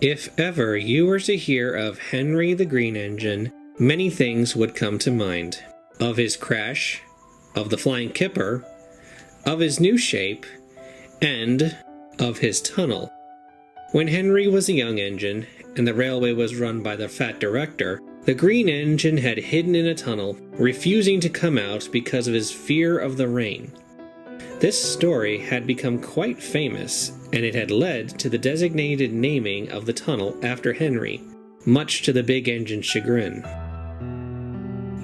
If ever you were to hear of Henry the Green Engine, many things would come to mind. Of his crash, of the flying kipper, of his new shape, and of his tunnel. When Henry was a young engine, and the railway was run by the fat director, the Green Engine had hidden in a tunnel, refusing to come out because of his fear of the rain. This story had become quite famous, and it had led to the designated naming of the tunnel after Henry, much to the big engine's chagrin.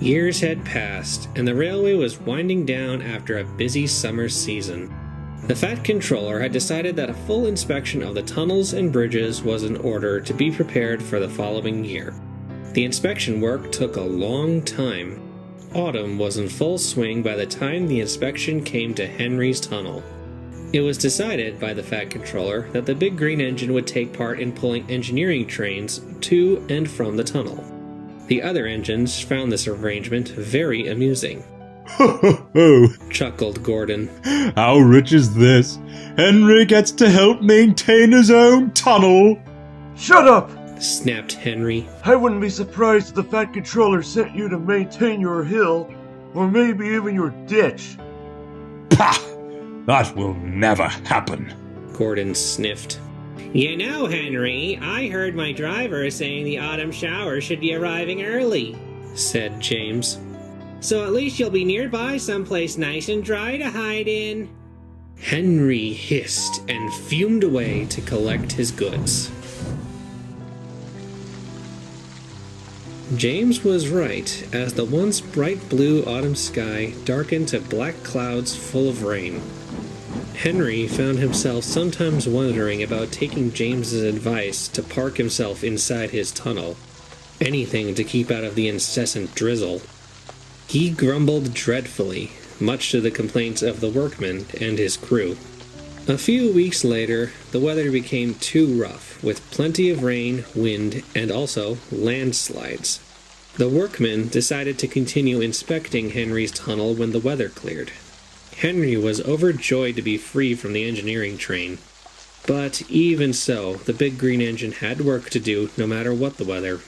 Years had passed, and the railway was winding down after a busy summer season. The Fat Controller had decided that a full inspection of the tunnels and bridges was in order to be prepared for the following year. The inspection work took a long time. Autumn was in full swing by the time the inspection came to Henry's tunnel. It was decided by the Fat Controller that the big green engine would take part in pulling engineering trains to and from the tunnel. The other engines found this arrangement very amusing. Ho ho ho! Chuckled Gordon. How rich is this? Henry gets to help maintain his own tunnel! Shut up! Snapped Henry. I wouldn't be surprised if the Fat Controller sent you to maintain your hill, or maybe even your ditch. Pah! That will never happen. Gordon sniffed. You know, Henry, I heard my driver saying the autumn shower should be arriving early, said James. So at least you'll be nearby someplace nice and dry to hide in. Henry hissed and fumed away to collect his goods. James was right, as the once bright blue autumn sky darkened to black clouds full of rain. Henry found himself sometimes wondering about taking James's advice to park himself inside his tunnel. Anything to keep out of the incessant drizzle. He grumbled dreadfully, much to the complaints of the workmen and his crew. A few weeks later, the weather became too rough, with plenty of rain, wind, and also landslides. The workmen decided to continue inspecting Henry's tunnel when the weather cleared. Henry was overjoyed to be free from the engineering train. But even so, the big green engine had work to do no matter what the weather.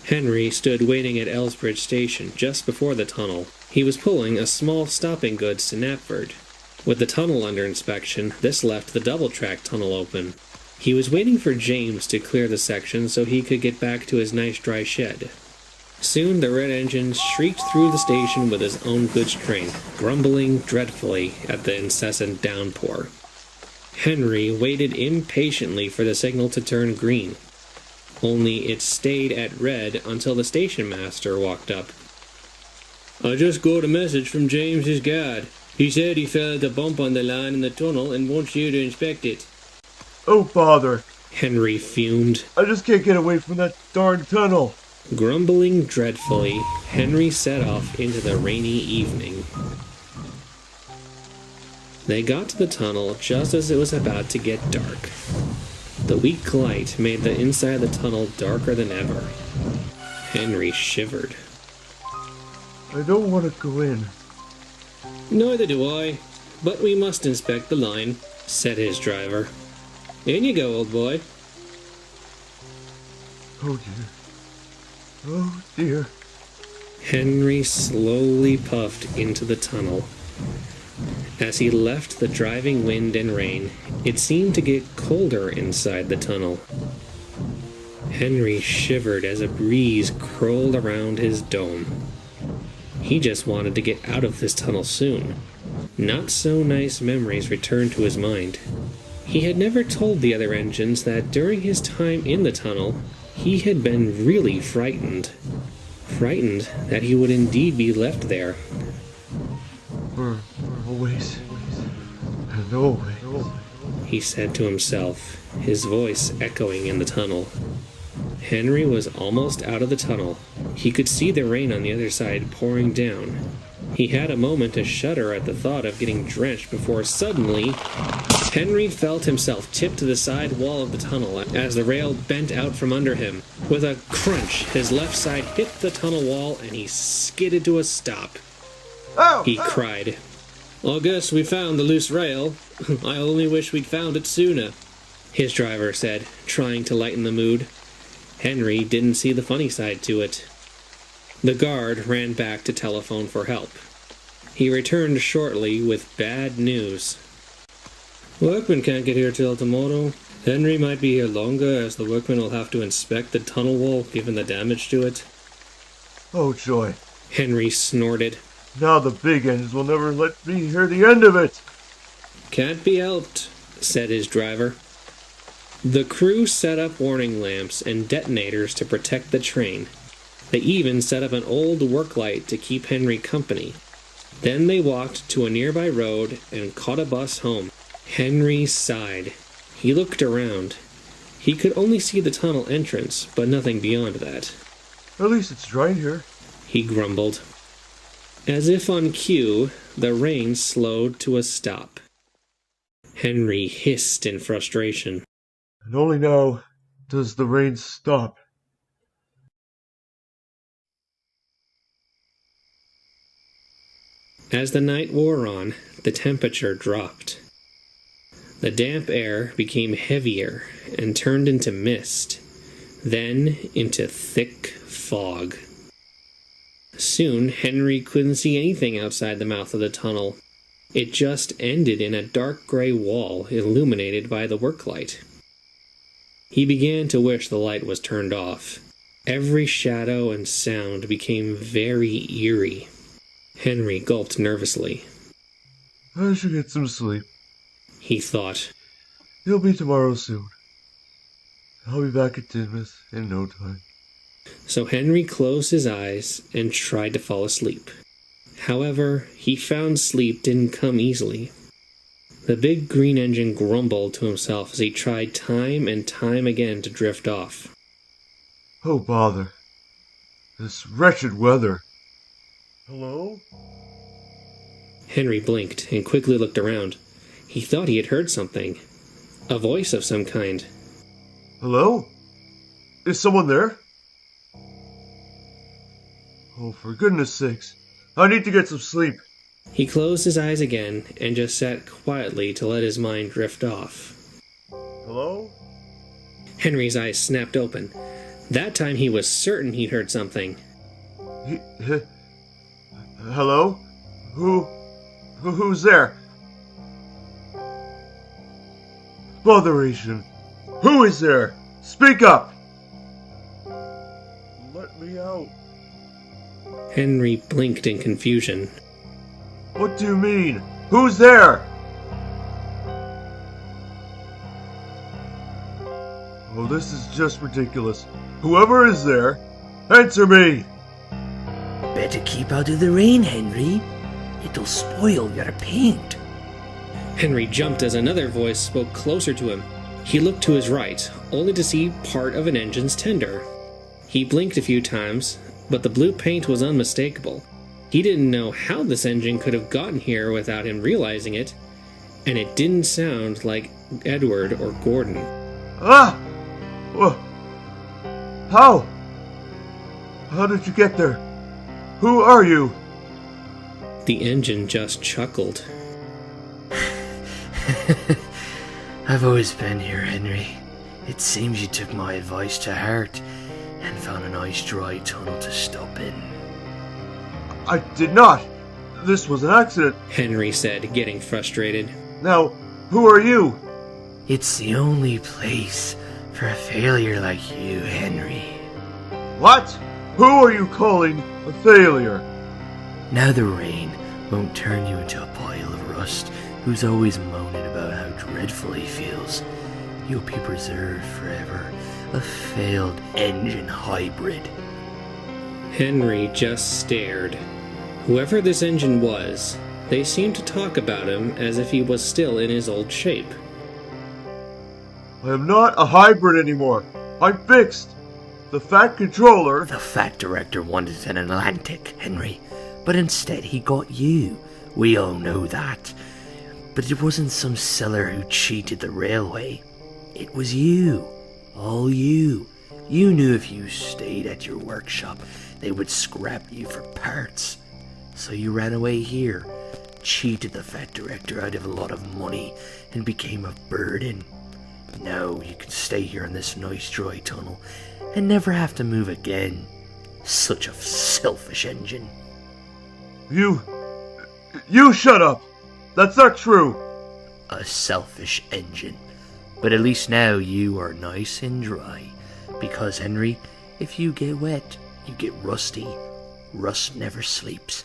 Henry stood waiting at Elsbridge Station just before the tunnel. He was pulling a small stopping goods to Knapford. With the tunnel under inspection, this left the double-track tunnel open. He was waiting for James to clear the section so he could get back to his nice dry shed. Soon the red engine shrieked through the station with his own goods train, grumbling dreadfully at the incessant downpour. Henry waited impatiently for the signal to turn green. Only it stayed at red until the station master walked up. I just got a message from James's guard. He said he felt a bump on the line in the tunnel and wants you to inspect it. Oh, bother. Henry fumed. I just can't get away from that darn tunnel. Grumbling dreadfully, Henry set off into the rainy evening. They got to the tunnel just as it was about to get dark. The weak light made the inside of the tunnel darker than ever. Henry shivered. I don't want to go in. Neither do I, but we must inspect the line, said his driver. In you go, old boy. Oh dear. Oh dear. Henry slowly puffed into the tunnel. As he left the driving wind and rain, it seemed to get colder inside the tunnel. Henry shivered as a breeze curled around his dome. He just wanted to get out of this tunnel soon. Not so nice memories returned to his mind. He had never told the other engines that during his time in the tunnel, he had been really frightened. Frightened that he would indeed be left there. For always and always, he said to himself, his voice echoing in the tunnel. Henry was almost out of the tunnel. He could see the rain on the other side pouring down. He had a moment to shudder at the thought of getting drenched before suddenly, Henry felt himself tip to the side wall of the tunnel as the rail bent out from under him. With a crunch, his left side hit the tunnel wall and he skidded to a stop. Oh! He cried. I guess we found the loose rail. I only wish we'd found it sooner. his driver said, trying to lighten the mood. Henry didn't see the funny side to it. The guard ran back to telephone for help. He returned shortly with bad news. Workmen can't get here till tomorrow. Henry might be here longer, as the workmen will have to inspect the tunnel wall given the damage to it. Oh, joy. Henry snorted. Now the big ends will never let me hear the end of it. Can't be helped, said his driver. The crew set up warning lamps and detonators to protect the train. They even set up an old work light to keep Henry company. Then they walked to a nearby road and caught a bus home. Henry sighed. He looked around. He could only see the tunnel entrance, but nothing beyond that. At least it's dry here, he grumbled. As if on cue, the rain slowed to a stop. Henry hissed in frustration. And only now does the rain stop. As the night wore on, the temperature dropped. The damp air became heavier and turned into mist, then into thick fog. Soon, Henry couldn't see anything outside the mouth of the tunnel. It just ended in a dark gray wall illuminated by the work light. He began to wish the light was turned off. Every shadow and sound became very eerie. Henry gulped nervously. I should get some sleep, he thought. It'll be tomorrow soon. I'll be back at Tinmouth in no time. So Henry closed his eyes and tried to fall asleep. However, he found sleep didn't come easily. The big green engine grumbled to himself as he tried time and time again to drift off. Oh, bother. This wretched weather. Hello? Henry blinked and quickly looked around. He thought he had heard something. A voice of some kind. Hello? Is someone there? Oh, for goodness sakes. I need to get some sleep. He closed his eyes again and just sat quietly to let his mind drift off. Hello? Henry's eyes snapped open. That time he was certain he'd heard something. Hello? Who's there? Botheration. Who is there? Speak up! Let me out. Henry blinked in confusion. What do you mean? Who's there? Oh, this is just ridiculous. Whoever is there, answer me! Better keep out of the rain, Henry. It'll spoil your paint. Henry jumped as another voice spoke closer to him. He looked to his right, only to see part of an engine's tender. He blinked a few times, but the blue paint was unmistakable. He didn't know how this engine could have gotten here without him realizing it, and it didn't sound like Edward or Gordon. Ah! Well, how? How did you get there? Who are you? The engine just chuckled. I've always been here, Henry. It seems you took my advice to heart and found a nice dry tunnel to stop in. I did not. This was an accident. Henry said, getting frustrated. Now, who are you? It's the only place for a failure like you, Henry. What? Who are you calling a failure? Now the rain won't turn you into a pile of rust who's always moaning about how dreadful he feels. You'll be preserved forever, a failed engine hybrid. Henry just stared. Whoever this engine was, they seemed to talk about him as if he was still in his old shape. I am not a hybrid anymore. I'm fixed. The Fat Controller... The Fat Director wanted an Atlantic, Henry, but instead he got you. We all know that. But it wasn't some seller who cheated the railway. It was you. All you. You knew if you stayed at your workshop, they would scrap you for parts. So you ran away here, cheated the Fat Director out of a lot of money, and became a burden. Now you can stay here in this nice dry tunnel and never have to move again. Such a selfish engine. You shut up! That's not true! A selfish engine. But at least now you are nice and dry. Because, Henry, if you get wet, you get rusty. Rust never sleeps.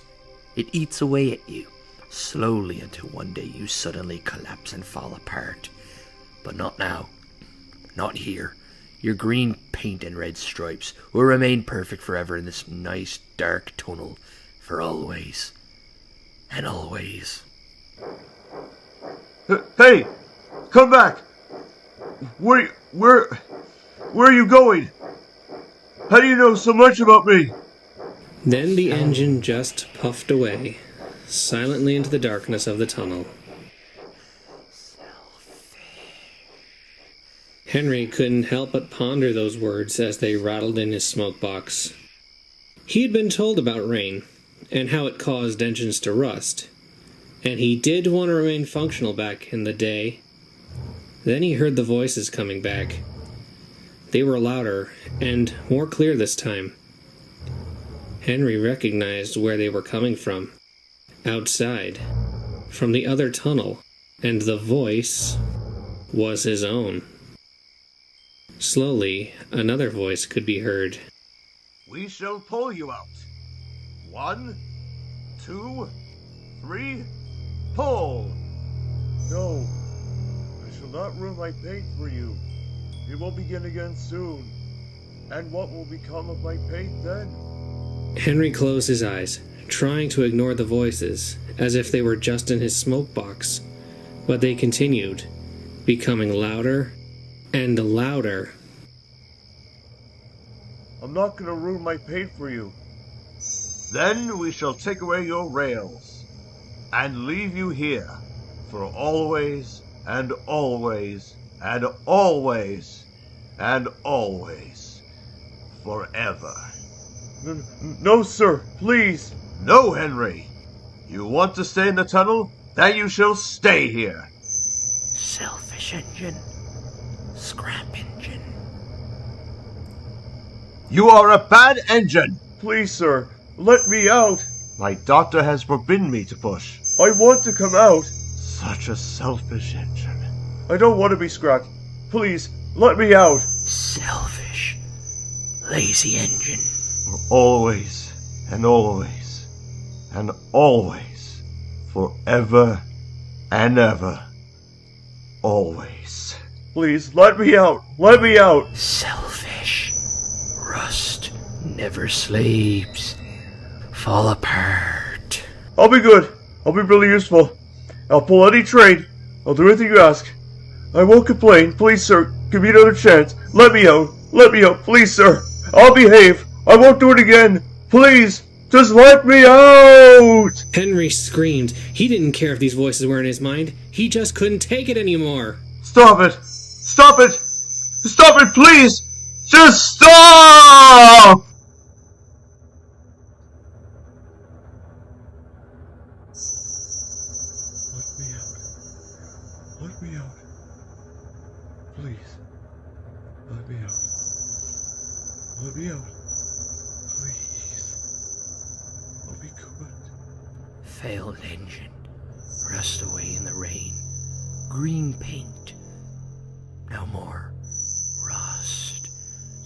It eats away at you, slowly until one day you suddenly collapse and fall apart. But not now. Not here. Your green paint and red stripes will remain perfect forever in this nice dark tunnel for always. And always. Hey! Come back! Where are you going? How do you know so much about me? Then the engine just puffed away, silently into the darkness of the tunnel. Henry couldn't help but ponder those words as they rattled in his smoke box. He had been told about rain, and how it caused engines to rust, and he did want to remain functional back in the day. Then he heard the voices coming back. They were louder and more clear this time. Henry recognized where they were coming from. Outside. From the other tunnel. And the voice was his own. Slowly, another voice could be heard. We shall pull you out. 1, 2, 3, pull! No, I shall not ruin my paint for you. It will begin again soon. And what will become of my paint then? Henry closed his eyes, trying to ignore the voices, as if they were just in his smoke box. But they continued, becoming louder and louder. I'm not gonna ruin my paint for you. Then we shall take away your rails, and leave you here, for always, and always, and always, and always, forever. No, sir, please. No, Henry. You want to stay in the tunnel? Then you shall stay here. Selfish engine. Scrap engine. You are a bad engine. Please, sir, let me out. My doctor has forbidden me to push. I want to come out. Such a selfish engine. I don't want to be scrapped. Please, let me out. Selfish. Lazy engine. For always, and always, and always, forever and ever, always. Please, let me out! Let me out! Selfish. Rust never sleeps. Fall apart. I'll be good. I'll be really useful. I'll pull any train. I'll do anything you ask. I won't complain. Please, sir, give me another chance. Let me out. Let me out. Please, sir. I'll behave. I won't do it again. Please, just let me out! Henry screamed. He didn't care if these voices were in his mind. He just couldn't take it anymore. Stop it! Stop it! Stop it, please! Just stop! Let me out. Let me out. Please. Let me out. Let me out. Please. I'll be good. Failed engine. Rust away in the rain. Green paint. No more. Rust.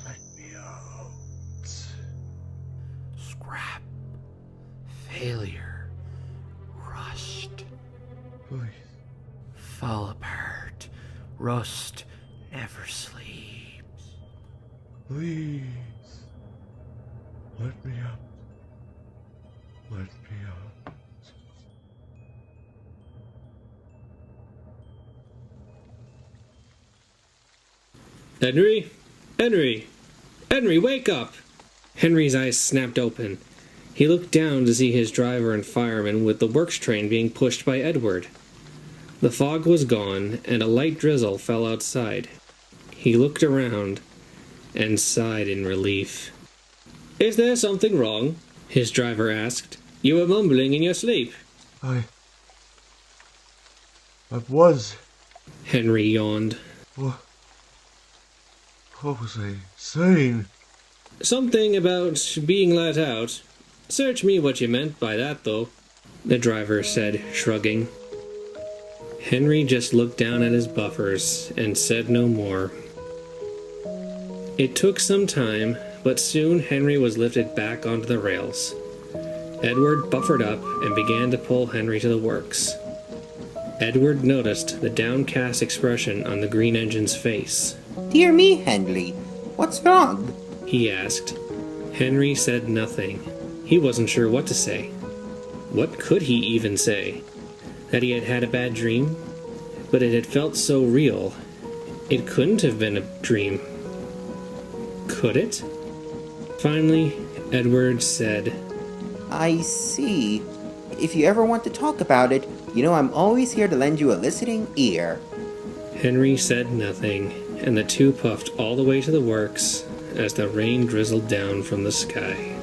Let me out. Scrap. Failure. Rust. Please. Fall apart. Rust never sleeps. Please. Let me out. Let me out. Henry? Henry! Henry, wake up! Henry's eyes snapped open. He looked down to see his driver and fireman with the works train being pushed by Edward. The fog was gone, and a light drizzle fell outside. He looked around and sighed in relief. Is there something wrong? His driver asked. You were mumbling in your sleep. I was. Henry yawned. What was I saying? Something about being let out. Search me what you meant by that, though, the driver said, shrugging. Henry just looked down at his buffers and said no more. It took some time, but soon Henry was lifted back onto the rails. Edward buffered up and began to pull Henry to the works. Edward noticed the downcast expression on the green engine's face. Dear me, Henry, what's wrong? He asked. Henry said nothing. He wasn't sure what to say. What could he even say? That he had had a bad dream? But it had felt so real. It couldn't have been a dream. Could it? Finally, Edward said, I see. If you ever want to talk about it, you know I'm always here to lend you a listening ear. Henry said nothing, and the two puffed all the way to the works as the rain drizzled down from the sky.